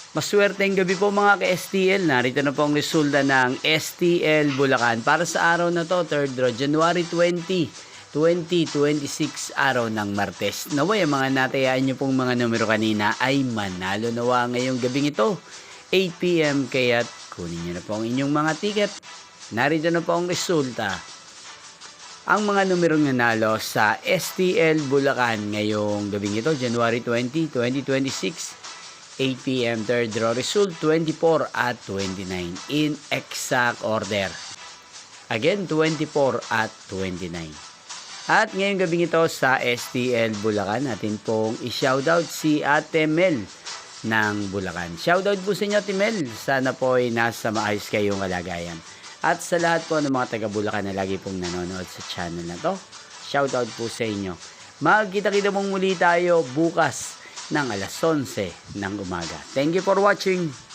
Maswerteng gabi po mga ka-STL. Narito na po ang resulta ng STL Bulacan para sa araw na to, 3rd draw, January 20, 2026, araw ng Martes. Naway ang mga natayaan nyo pong mga numero kanina ay manalo nawa ngayong gabing ito, 8 PM. Kaya't kunin nyo na po ang inyong mga ticket. Narito na po ang resulta. Ang mga numerong nanalo sa STL Bulacan ngayong gabing ito, January 20, 2026, 8 PM, 3rd draw result, 24 at 29 in exact order. Again, 24 at 29. At ngayong gabing ito sa STL Bulacan, natin pong i-shoutout si Ate Mel ng Bulacan. Shoutout po sa inyo, Ate Mel. Sana po ay nasa maayos kayong kalagayan. At sa lahat po ng mga taga Bulacan na lagi pong nanonood sa channel na to, shoutout po sa inyo. Magkita-kita mong muli tayo bukas ng alas 11 ng umaga. Thank you for watching.